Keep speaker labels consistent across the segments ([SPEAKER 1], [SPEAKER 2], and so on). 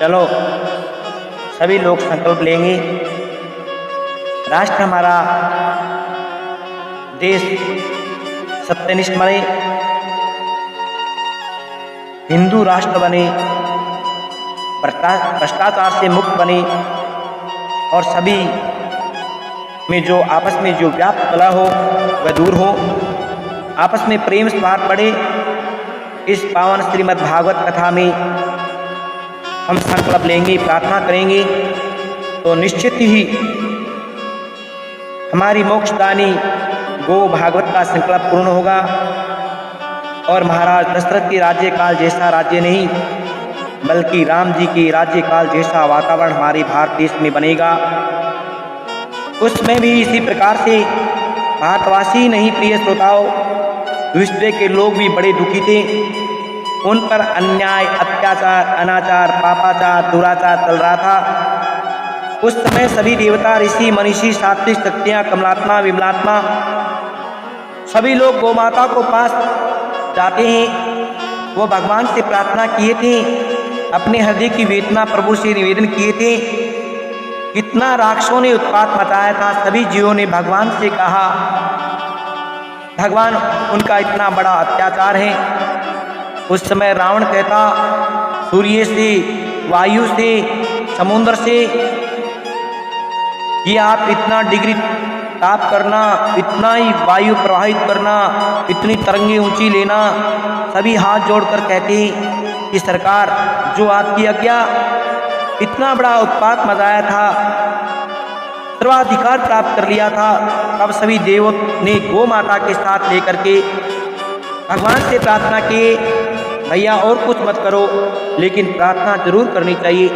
[SPEAKER 1] चलो सभी लोग संकल्प लेंगे। राष्ट्र हमारा देश सत्यनिष्ठ बने, हिंदू राष्ट्र बने, भ्रष्टाचार से मुक्त बने और सभी में जो आपस में जो व्याप्त कला हो वह दूर हो, आपस में प्रेम सौहार्द बढ़े। इस पावन श्रीमद् भागवत कथा में हम संकल्प लेंगे, प्रार्थना करेंगे तो निश्चित ही हमारी मोक्षदानी गो भागवत का संकल्प पूर्ण होगा और महाराज दशरथ के राज्यकाल जैसा राज्य नहीं बल्कि राम जी के राज्यकाल जैसा वातावरण हमारे भारत देश में बनेगा। उसमें भी इसी प्रकार से भारतवासी नहीं प्रिय श्रोताओं, विश्व के लोग भी बड़े दुखी थे। उन पर अन्याय, अत्याचार, अनाचार, पापाचार, दुराचार चल रहा था। उस समय सभी देवता, ऋषि, मनीषी, सात्विक शक्तियाँ, कमलात्मा, विमलात्मा सभी लोग गौ माता को पास जाते हैं। वो भगवान से प्रार्थना किए थे, अपने हृदय की वेदना प्रभु से निवेदन किए थे। कितना राक्षसों ने उत्पात मचाया था। सभी जीवों ने भगवान से कहा, भगवान उनका इतना बड़ा अत्याचार है। उस समय रावण कहता सूर्य से, वायु से, समुद्र से कि आप इतना डिग्री ताप करना, इतना ही वायु प्रवाहित करना, इतनी तरंगे ऊंची लेना। सभी हाथ जोड़कर कहते हैं कि सरकार जो आपकी आज्ञा, इतना बड़ा उत्पात मचाया था, सर्वाधिकार प्राप्त कर लिया था। तब सभी देवों ने गौ माता के साथ लेकर के भगवान से प्रार्थना की, भैया और कुछ मत करो लेकिन प्रार्थना जरूर करनी चाहिए।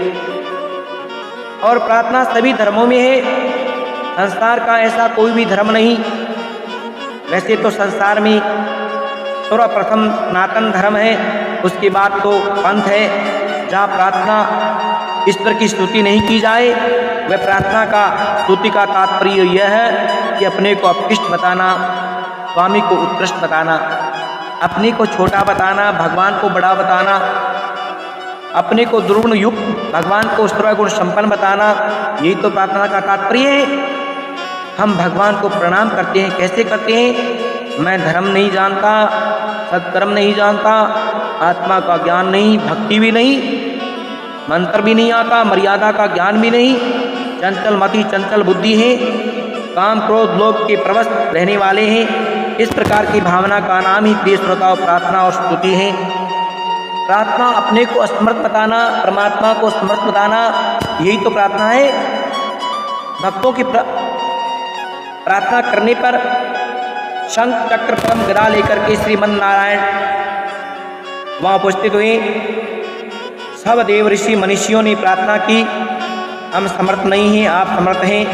[SPEAKER 1] और प्रार्थना सभी धर्मों में है, संसार का ऐसा कोई भी धर्म नहीं। वैसे तो संसार में सर्वप्रथम सनातन धर्म है, उसके बाद तो पंथ है जहाँ प्रार्थना ईश्वर की स्तुति नहीं की जाए। वह प्रार्थना का स्तुति का तात्पर्य यह है कि अपने को अपकृष्ट बताना, स्वामी को उत्कृष्ट बताना, अपने को छोटा बताना, भगवान को बड़ा बताना, अपने को दुर्गुण युक्त, भगवान को सर्वगुण संपन्न बताना। यही तो प्रार्थना का तात्पर्य है। हम भगवान को प्रणाम करते हैं, कैसे करते हैं? मैं धर्म नहीं जानता, सत्कर्म नहीं जानता, आत्मा का ज्ञान नहीं, भक्ति भी नहीं, मंत्र भी नहीं आता, मर्यादा का ज्ञान भी नहीं, चंचल मति, चंचल बुद्धि है, काम क्रोध लोभ के प्रवश रहने वाले हैं। इस प्रकार की भावना का नाम ही प्रिय श्रोताओं प्रार्थना और स्तुति है। प्रार्थना अपने को असमर्थ बताना, परमात्मा को समर्थ बताना, यही तो प्रार्थना है। भक्तों की प्रार्थना करने पर शंख चक्र परम गदा लेकर के श्रीमन नारायण वहाँ उपस्थित हुए। सब देव ऋषि मनीषियों ने प्रार्थना की, हम समर्थ नहीं हैं, आप समर्थ हैं,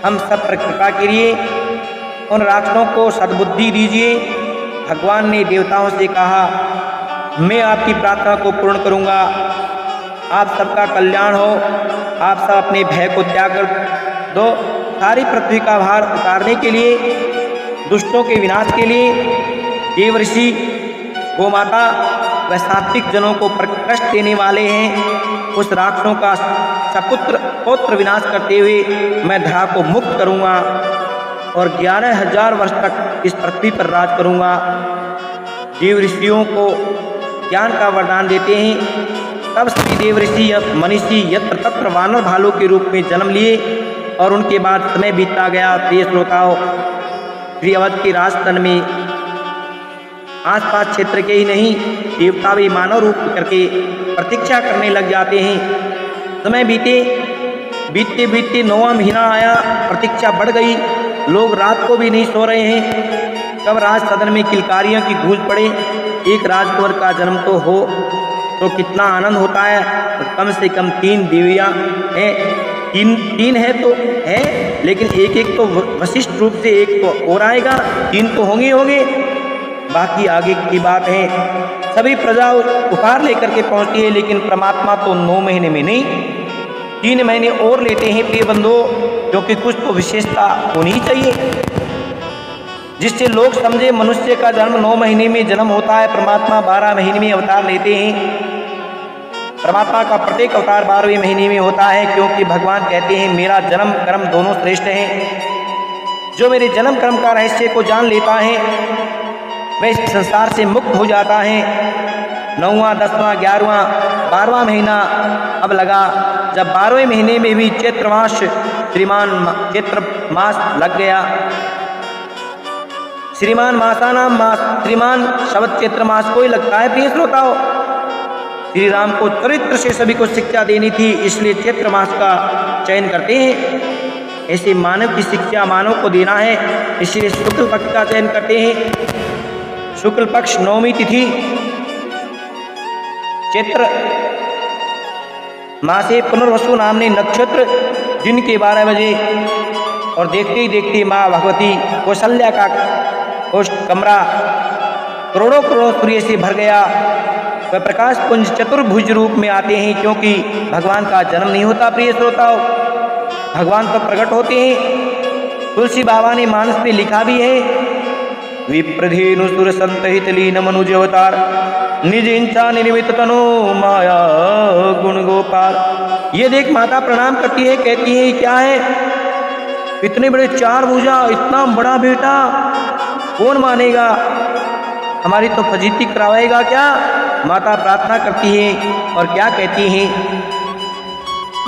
[SPEAKER 1] हम सब पर कृपा करिए, उन राक्षसों को सद्बुद्धि दीजिए। भगवान ने देवताओं से कहा, मैं आपकी प्रार्थना को पूर्ण करूँगा, आप सबका कल्याण हो, आप सब अपने भय को त्याग कर दो। सारी पृथ्वी का भार उतारने के लिए, दुष्टों के विनाश के लिए देव ऋषि, गौ माता व सात्विक जनों को कष्ट देने वाले हैं। उस राक्षसों का सपुत्र पौत्र विनाश करते हुए मैं धरा को मुक्त करूँगा और 11,000 वर्ष तक इस पृथ्वी पर राज करूँगा। देव ऋषियों को ज्ञान का वरदान देते हैं। तब सभी देव ऋषि मनीषी यत्र तत्र वानर भालू के रूप में जन्म लिए और उनके बाद समय बीतता गया। प्रिय श्रोताओं, श्री अवध के राजस्थान में आसपास क्षेत्र के ही नहीं देवता भी मानव रूप करके प्रतीक्षा करने लग जाते हैं। समय बीतते बीतते 9वां महीना आया, प्रतीक्षा बढ़ गई, लोग रात को भी नहीं सो रहे हैं। कब राज सदन में किलकारियों की गूंज पड़े, एक राजकुंवर का जन्म तो हो तो कितना आनंद होता है। तो कम से कम 3 देवियाँ हैं, तीन है तो है, लेकिन एक तो वशिष्ठ रूप से एक तो और आएगा, 3 तो होंगे, बाकी आगे की बात है। सभी प्रजा उपहार लेकर के पहुँचती है, लेकिन परमात्मा तो 9 महीने में नहीं, 3 महीने और लेते हैं प्रिय बंधुओं, क्योंकि कुछ तो विशेषता होनी चाहिए जिससे लोग समझे मनुष्य का जन्म 9 महीने में जन्म होता है, परमात्मा 12 महीने में अवतार लेते हैं। परमात्मा का प्रत्येक अवतार 12वें महीने में होता है, क्योंकि भगवान कहते हैं मेरा जन्म कर्म दोनों श्रेष्ठ हैं। जो मेरे जन्म कर्म का रहस्य को जान लेता है वह इस संसार से मुक्त हो जाता है। 9वां 10वां 11वां 12वां महीना अब लगा, जब 12वें महीने में भी चैत्र मास लग गया। श्रीमान मासानाम मास, श्रीमान शब्द चैत्र मास को ही लगता है। प्रिय श्रोताओ, श्री राम को चरित्र से सभी को शिक्षा देनी थी, इसलिए चैत्र मास का चयन करते हैं। ऐसे मानव की शिक्षा मानव को देना है, इसलिए शुक्ल पक्ष का चयन करते हैं। शुक्ल पक्ष 9वीं तिथि चैत्र मासे पुनर्वसु नामने नक्षत्र दिन के 12 बजे, और देखते ही देखते माँ भगवती कौशल्या का कमरा करोड़ों करोड़ों सूर्य से भर गया। वह प्रकाश पुंज चतुर्भुज रूप में आते हैं, क्योंकि भगवान का जन्म नहीं होता। प्रिय श्रोताओ, भगवान तो प्रकट होते हैं। तुलसी बाबा ने मानस में लिखा भी है, विप्रधेनु सुर संतहित लीन मनुज अवतार निज इंचा निर्मित तनो माया गुण गोपाल। ये देख माता प्रणाम करती है, कहती है क्या है, इतने बड़े 4 भुजा, इतना बड़ा बेटा कौन मानेगा, हमारी तो फजीती करावेगा क्या। माता प्रार्थना करती है और क्या कहती हैं,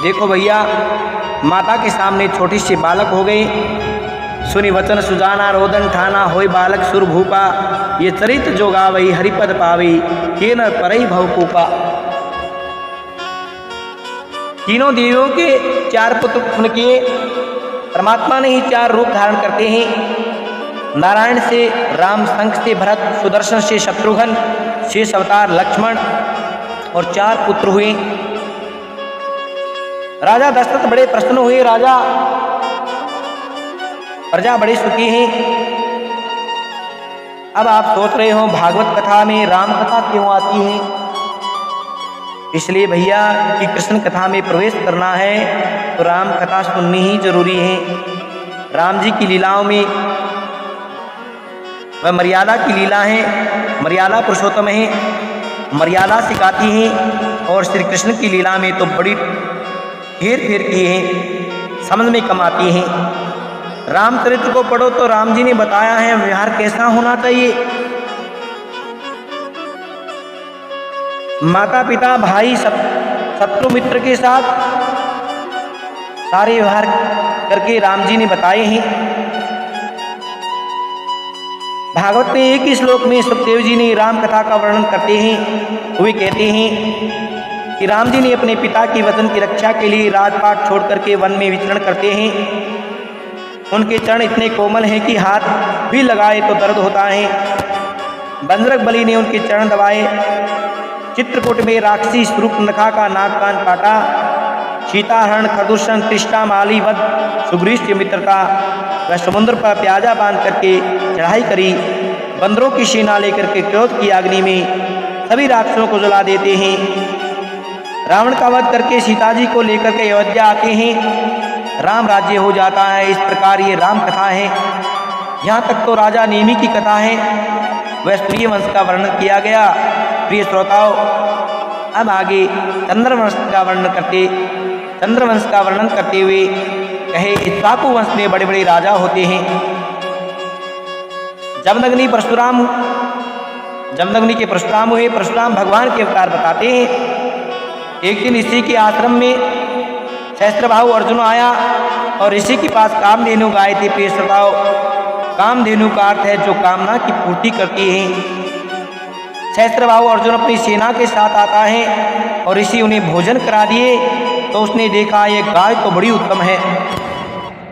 [SPEAKER 1] देखो भैया, माता के सामने छोटी सी बालक हो गई। सुनि वचन सुजाना रोदन ठाना होय बालक सुर भूपा, ये चरित जो गावई हरिपद पावई के न परई भवकूपा। तीनों देवियों के 4 पुत्र उत्पन्न किए। परमात्मा ने ही 4 रूप धारण करते हैं। नारायण से राम, शंख से भरत, सुदर्शन से शत्रुघ्न, शेष अवतार लक्ष्मण, और 4 पुत्र हुए। राजा दशरथ बड़े प्रसन्न हुए। राजा प्रजा बड़ी सुखी है। अब आप सोच रहे हो भागवत कथा में राम कथा क्यों आती है। इसलिए भैया कि कृष्ण कथा में प्रवेश करना है तो राम कथा सुननी ही जरूरी है। राम जी की लीलाओं में वह मर्यादा की लीला है, मर्यादा पुरुषोत्तम है, मर्यादा सिखाती है। और श्री कृष्ण की लीला में तो बड़ी हेर फेर की है, समझ में कम आती है। रामचरित्र को पढ़ो तो राम जी ने बताया है व्यवहार कैसा होना चाहिए। माता पिता भाई शत्रु मित्र के साथ सारे व्यवहार करके राम जी ने बताए हैं। भागवत में एक ही श्लोक में सुखदेव जी ने राम कथा का वर्णन करते हैं। वे कहते हैं कि राम जी ने अपने पिता की वचन की रक्षा के लिए राजपाट छोड़ करके वन में विचरण करते हैं। उनके चरण इतने कोमल हैं कि हाथ भी लगाए तो दर्द होता है। बंजरक बलि ने उनके चरण दबाए। चित्रकूट में राक्षसी शूर्पणखा का नाक कान काटा। सीताहरण खरदूषण तृष्णा माली वध सुग्रीव की मित्रता। वह समुद्र पर प्याजा बांध करके चढ़ाई करी। बंदरों की सेना लेकर के क्रोध की अग्नि में सभी राक्षसों को जला देते हैं। रावण का वध करके सीता जी को लेकर के अयोध्या आते हैं। राम राज्य हो जाता है। इस प्रकार ये राम कथा है। यहाँ तक तो राजा नेमि की कथा है, वह सूर्य वंश का वर्णन किया गया। प्रिय श्रोताओं, अब आगे चंद्रवंश का वर्णन करते हुए कहे इक्ष्वाकु वंश में बड़े बड़े राजा होते हैं। जमदग्नि के परशुराम हुए। परशुराम भगवान के अवतार बताते हैं। एक दिन ऋषि के आश्रम में सहस्त्रबाहु अर्जुन आया और ऋषि के पास कामधेनु गाय थी। प्रिय श्रोताओ, कामधेनु का अर्थ है जो कामना की पूर्ति करती है। सहस्त्रबाहु अर्जुन अपनी सेना के साथ आता है और ऋषि उन्हें भोजन करा दिए तो उसने देखा ये गाय तो बड़ी उत्तम है,